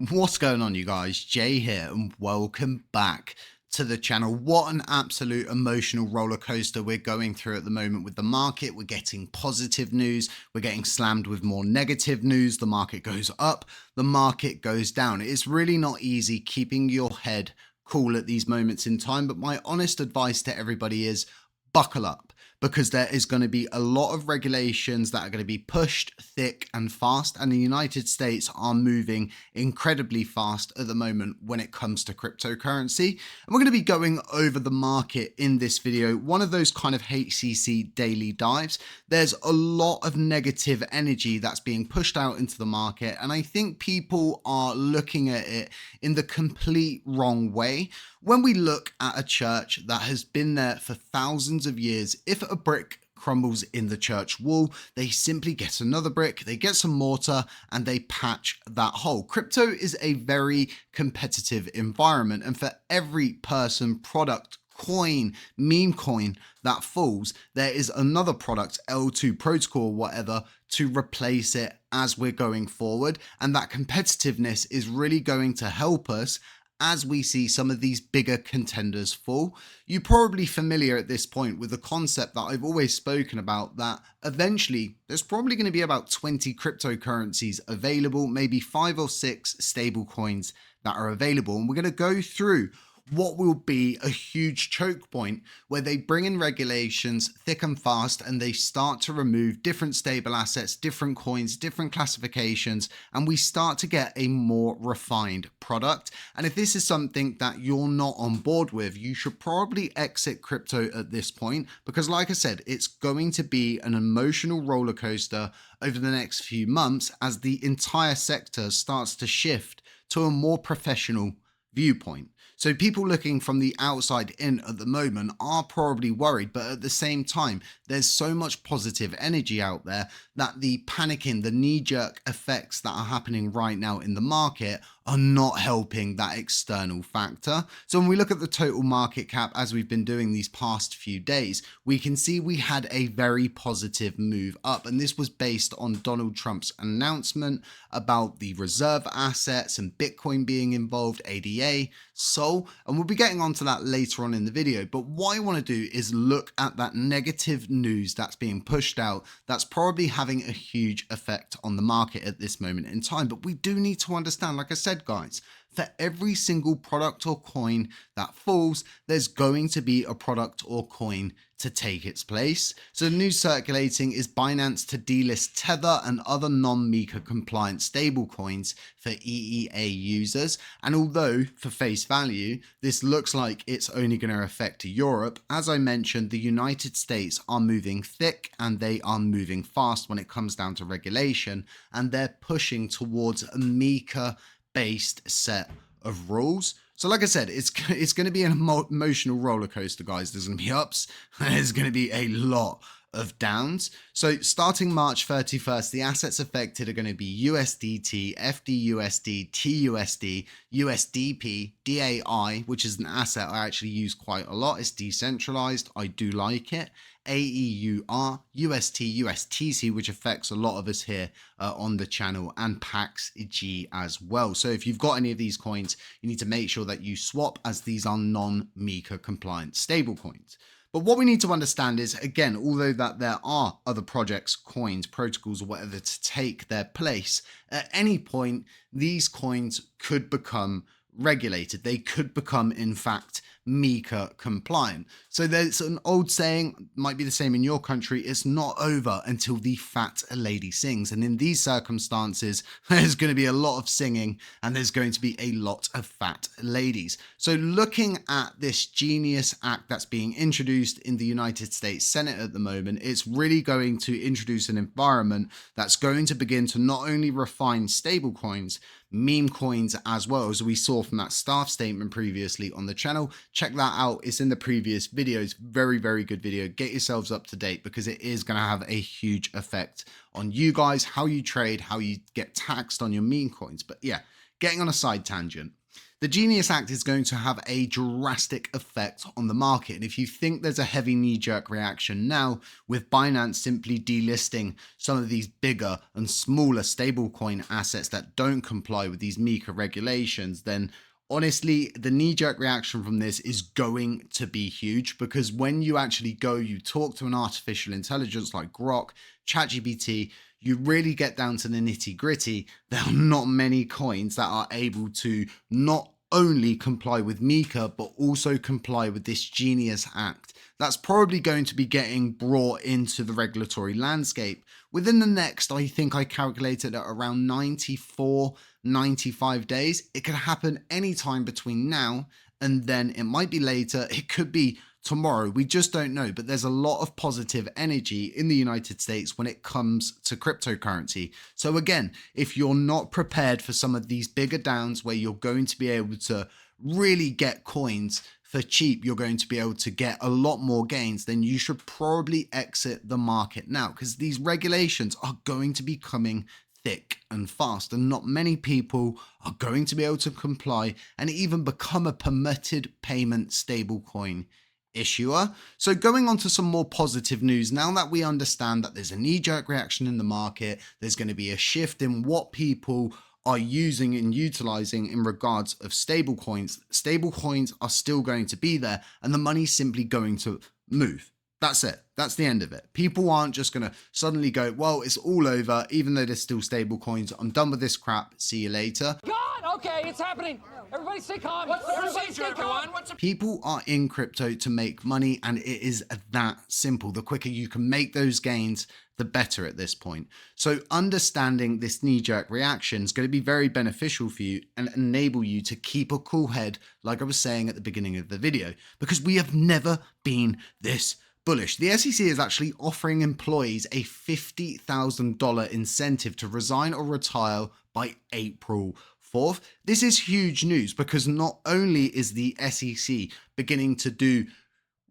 What's going on, you guys? Jay here, and welcome back to the channel. What an absolute emotional roller coaster we're going through at the moment with the market. We're getting positive news, we're getting slammed with more negative news. The market goes up, the market goes down. It's really not easy keeping your head cool at these moments in time, but my honest advice to everybody is buckle up, because there is going to be a lot of regulations that are going to be pushed thick and fast, and the United States are moving incredibly fast at the moment when it comes to cryptocurrency. And we're going to be going over the market in this video, one of those kind of HCC daily dives. There's a lot of negative energy that's being pushed out into the market, and I think people are looking at it in the complete wrong way. When we look at a church that has been there for thousands of years, if a brick crumbles in the church wall, they simply get another brick, they get some mortar, and they patch that hole. Crypto is a very competitive environment, and for every person, product, coin, meme coin that falls, there is another product, L2 protocol or whatever, to replace it as we're going forward. And that competitiveness is really going to help us as we see some of these bigger contenders fall. You're probably familiar at this point with the concept that I've always spoken about, that eventually there's probably going to be about 20 cryptocurrencies available, maybe 5 or 6 stable coins that are available. And we're going to go through what will be a huge choke point where they bring in regulations thick and fast, and they start to remove different stable assets, different coins, different classifications, and we start to get a more refined product. And if this is something that you're not on board with, you should probably exit crypto at this point, because like I said, it's going to be an emotional roller coaster over the next few months as the entire sector starts to shift to a more professional viewpoint. So people looking from the outside in at the moment are probably worried, but at the same time, there's so much positive energy out there that the panicking, the knee-jerk effects that are happening right now in the market are not helping that external factor. So when we look at the total market cap, as we've been doing these past few days, we can see we had a very positive move up. And this was based on Donald Trump's announcement about the reserve assets and Bitcoin being involved, ADA, Sol, and we'll be getting onto that later on in the video. But what I want to do is look at that negative news that's being pushed out that's probably having a huge effect on the market at this moment in time. But we do need to understand, like I said, guys, for every single product or coin that falls, there's going to be a product or coin to take its place. So the news circulating is Binance to delist Tether and other non-MiCA compliant stablecoins for EEA users. And although for face value, this looks like it's only going to affect Europe, as I mentioned, the United States are moving thick and they are moving fast when it comes down to regulation, and they're pushing towards a MiCA based set of rules. So like I said, it's going to be an emotional roller coaster, guys. There's going to be ups and there's going to be a lot of downs. So starting March 31st, the assets affected are going to be USDT, FDUSD, TUSD, USDP, DAI, which is an asset I actually use quite a lot. It's decentralized. I do like it. AEUR, UST, USTC, which affects a lot of us here on the channel, and PAXG as well. So if you've got any of these coins, you need to make sure that you swap, as these are non-MiCA compliant stablecoins. But what we need to understand is, again, although that there are other projects, coins, protocols, or whatever to take their place, at any point, these coins could become regulated. They could become, in fact, MiCA compliant. So there's an old saying, might be the same in your country, it's not over until the fat lady sings. And in these circumstances, there's going to be a lot of singing and there's going to be a lot of fat ladies. So looking at this genius act that's being introduced in the United States Senate at the moment, it's really going to introduce an environment that's going to begin to not only refine stablecoins, meme coins as well, as we saw from that staff statement previously on the channel. Check that out, it's in the previous videos. Very good video. Get yourselves up to date, because it is going to have a huge effect on you guys, how you trade, how you get taxed on your meme coins. But yeah, getting on a side tangent, The Genius Act is going to have a drastic effect on the market. And if you think there's a heavy knee-jerk reaction now, with Binance simply delisting some of these bigger and smaller stablecoin assets that don't comply with these MiCA regulations, then honestly, the knee-jerk reaction from this is going to be huge, because when you actually you talk to an artificial intelligence like Grok, ChatGPT, you really get down to the nitty-gritty, there are not many coins that are able to not only comply with MiCA, but also comply with this Genius Act. That's probably going to be getting brought into the regulatory landscape within the next, I think I calculated at around 94, 95 days. It could happen anytime between now and then. It might be later. It could be tomorrow. We just don't know. But there's a lot of positive energy in the United States when it comes to cryptocurrency. So again, if you're not prepared for some of these bigger downs where you're going to be able to really get coins for cheap, you're going to be able to get a lot more gains, then you should probably exit the market now, because these regulations are going to be coming thick and fast, and not many people are going to be able to comply and even become a permitted payment stablecoin issuer. So going on to some more positive news, now that we understand that there's a knee-jerk reaction in the market, there's going to be a shift in what people are using and utilizing in regards of stablecoins. Stablecoins are still going to be there, and the money's simply going to move. That's it. That's the end of it. People aren't just going to suddenly go, well, it's all over, even though there's still stablecoins. I'm done with this crap. See you later. God, okay, it's happening. Everybody stay calm. What's the procedure, everyone? People are in crypto to make money, and it is that simple. The quicker you can make those gains, the better at this point. So understanding this knee-jerk reaction is going to be very beneficial for you and enable you to keep a cool head, like I was saying at the beginning of the video, because we have never been this bullish. The SEC is actually offering employees a $50,000 incentive to resign or retire by April 4th. This is huge news, because not only is the SEC beginning to do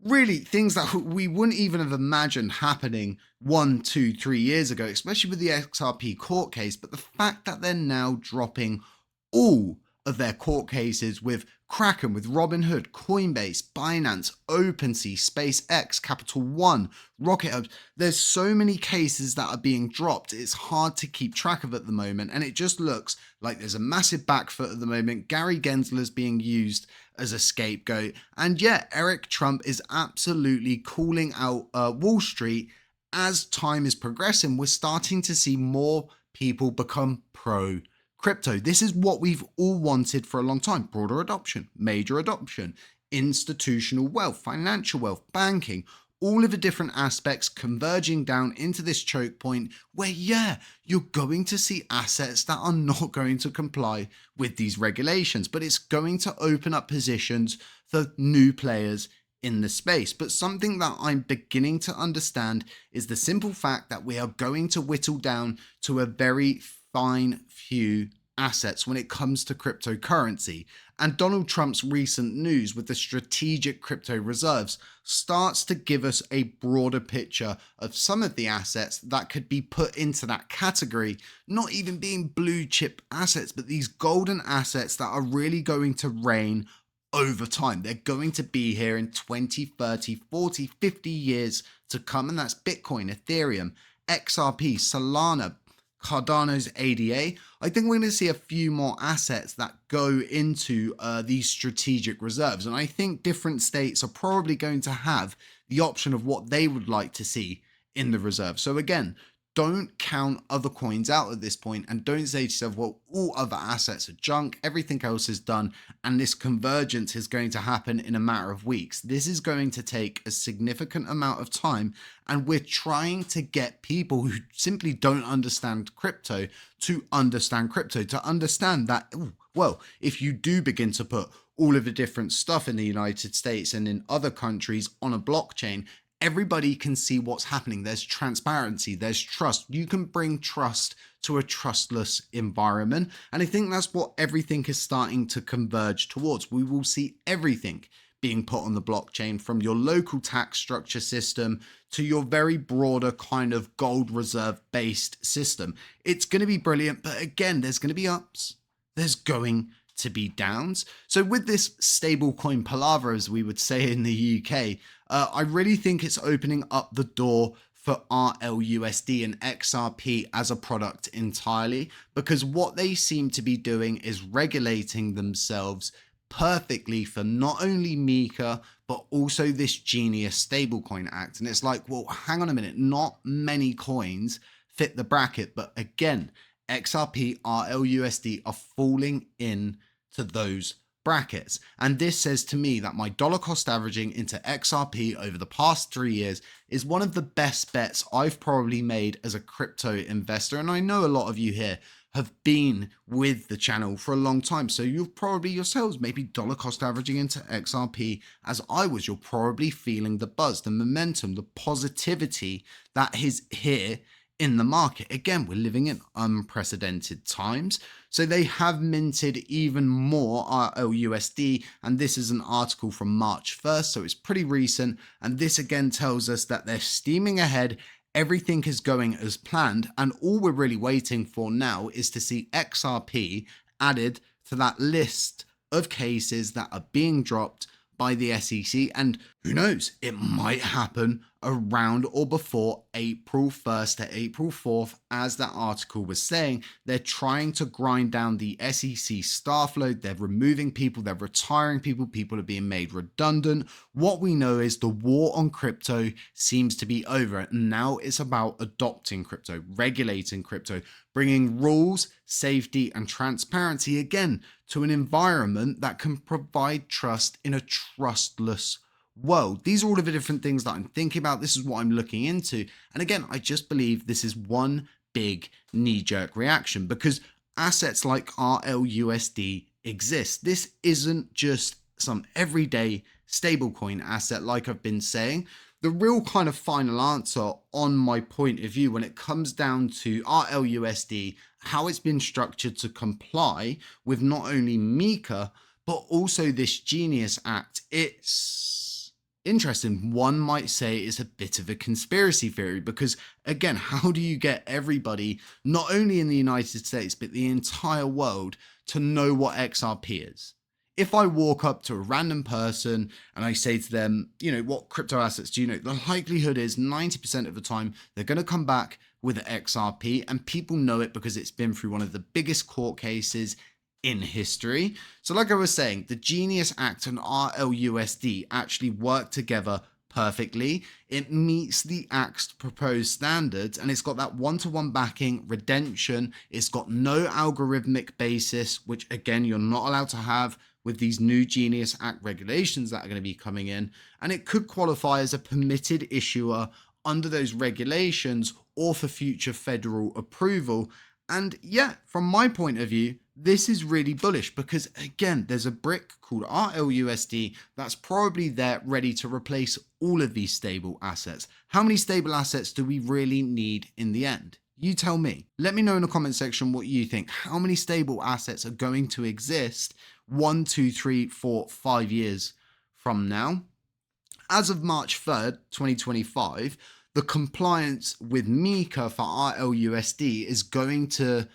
really things that we wouldn't even have imagined happening 1, 2, 3 years ago, especially with the XRP court case, but the fact that they're now dropping all of their court cases with Kraken, with Robinhood, Coinbase, Binance, OpenSea, SpaceX, Capital One, Rocket Hub. There's so many cases that are being dropped. It's hard to keep track of at the moment, and it just looks like there's a massive back foot at the moment. Gary Gensler is being used as a scapegoat, and yeah, Eric Trump is absolutely calling out Wall Street. As time is progressing, we're starting to see more people become pro crypto. This is what we've all wanted for a long time. Broader adoption, major adoption, institutional wealth, financial wealth, banking, all of the different aspects converging down into this choke point where, yeah, you're going to see assets that are not going to comply with these regulations, but it's going to open up positions for new players in the space. But something that I'm beginning to understand is the simple fact that we are going to whittle down to a very fine few assets when it comes to cryptocurrency. And Donald Trump's recent news with the strategic crypto reserves starts to give us a broader picture of some of the assets that could be put into that category, not even being blue chip assets, but these golden assets that are really going to reign over time. They're going to be here in 20, 30, 40, 50 years to come. And that's Bitcoin, Ethereum, XRP, Solana, Cardano's ADA. I think we're going to see a few more assets that go into these strategic reserves. And I think different states are probably going to have the option of what they would like to see in the reserve. So again, don't count other coins out at this point, and don't say to yourself, well, all other assets are junk, everything else is done, and this convergence is going to happen in a matter of weeks. This is going to take a significant amount of time, and we're trying to get people who simply don't understand crypto to understand crypto, to understand that, well, if you do begin to put all of the different stuff in the United States and in other countries on a blockchain, everybody can see what's happening. There's transparency, there's trust. You can bring trust to a trustless environment. And I think that's what everything is starting to converge towards. We will see everything being put on the blockchain, from your local tax structure system to your very broader kind of gold reserve based system. It's going to be brilliant. But again, there's going to be ups. There's going to be downs. So with this stablecoin palaver, as we would say in the UK, I really think it's opening up the door for RLUSD and XRP as a product entirely, because what they seem to be doing is regulating themselves perfectly for not only Mika, but also this Genius Stablecoin Act. And it's like, well, hang on a minute, not many coins fit the bracket, but again, XRP, RLUSD are falling in to those brackets. And this says to me that my dollar cost averaging into XRP over the past 3 years is one of the best bets I've probably made as a crypto investor. And I know a lot of you here have been with the channel for a long time. So you've probably yourselves maybe dollar cost averaging into XRP as I was. You're probably feeling the buzz, the momentum, the positivity that is here in the market. Again, we're living in unprecedented times. So they have minted even more RLUSD. And this is an article from March 1st. So it's pretty recent. And this again tells us that they're steaming ahead. Everything is going as planned. And all we're really waiting for now is to see XRP added to that list of cases that are being dropped by the SEC. And who knows, it might happen around or before April 1st to April 4th. As that article was saying, they're trying to grind down the SEC staff load. They're removing people, they're retiring people, people are being made redundant. What we know is the war on crypto seems to be over. And now it's about adopting crypto, regulating crypto, bringing rules, safety, and transparency again to an environment that can provide trust in a trustless world. These are all of the different things that I'm thinking about. This is what I'm looking into. And again, I just believe this is one big knee-jerk reaction because assets like RLUSD exist. This isn't just some everyday stablecoin asset like I've been saying. The real kind of final answer on my point of view when it comes down to RLUSD, how it's been structured to comply with not only Mika, but also this Genius Act, it's interesting. One might say it's a bit of a conspiracy theory because, again, how do you get everybody, not only in the United States, but the entire world, to know what XRP is? If I walk up to a random person and I say to them, you know, what crypto assets do you know? The likelihood is 90% of the time they're going to come back with XRP, and people know it because it's been through one of the biggest court cases in history. So like I was saying, the Genius Act and RLUSD actually work together perfectly. It meets the Act's proposed standards, and it's got that one-to-one backing, redemption. It's got no algorithmic basis, which again, you're not allowed to have with these new Genius Act regulations that are going to be coming in. And it could qualify as a permitted issuer under those regulations or for future federal approval. And yeah, from my point of view, this is really bullish because, again, there's a brick called RLUSD that's probably there ready to replace all of these stable assets. How many stable assets do we really need in the end? You tell me. Let me know in the comment section what you think. How many stable assets are going to exist 1, 2, 3, 4, 5 years from now? As of March 3rd, 2025, the compliance with Mika for RLUSD is going to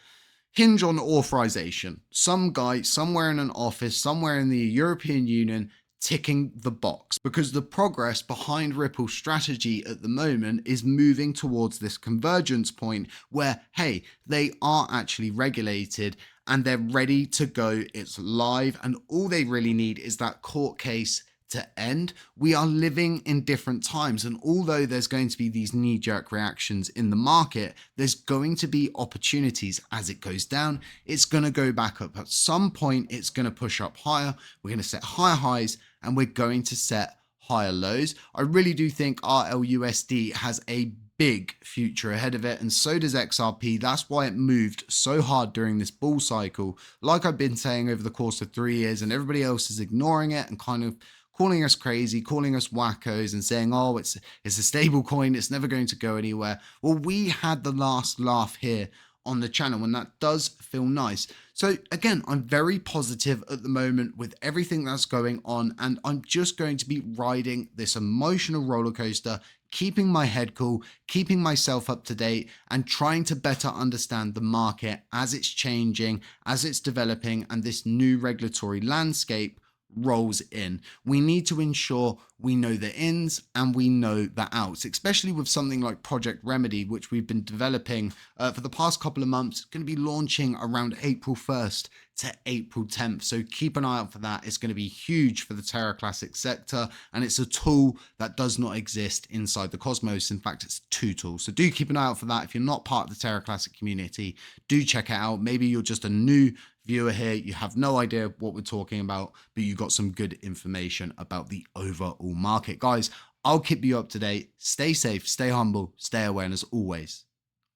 hinge on authorization. Some guy somewhere in an office, somewhere in the European Union, ticking the box, because the progress behind Ripple's strategy at the moment is moving towards this convergence point where, hey, they are actually regulated and they're ready to go. It's live, and all they really need is that court case to end. We are living in different times, and although there's going to be these knee-jerk reactions in the market, there's going to be opportunities. As it goes down, it's going to go back up. At some point, it's going to push up higher. We're going to set higher highs and we're going to set higher lows. I really do think RLUSD has a big future ahead of it, and so does XRP. That's why it moved so hard during this bull cycle, like I've been saying over the course of 3 years, and everybody else is ignoring it and kind of calling us crazy, calling us wackos and saying, oh, it's a stable coin, it's never going to go anywhere. Well, we had the last laugh here on the channel, and that does feel nice. So again, I'm very positive at the moment with everything that's going on, and I'm just going to be riding this emotional roller coaster, keeping my head cool, keeping myself up to date, and trying to better understand the market as it's changing, as it's developing, and this new regulatory landscape rolls in. We need to ensure we know the ins and we know the outs, especially with something like Project Remedy, which we've been developing for the past couple of months. It's going to be launching around April 1st to April 10th. So keep an eye out for that. It's going to be huge for the Terra Classic sector, and it's a tool that does not exist inside the Cosmos. In fact, it's 2 tools. So do keep an eye out for that. If you're not part of the Terra Classic community, do check it out. Maybe you're just a new viewer here, you have no idea what we're talking about, but you got some good information about the overall market. Guys, I'll keep you up to date. Stay safe, stay humble, stay aware, and as always,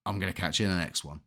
I'm going to catch you in the next one.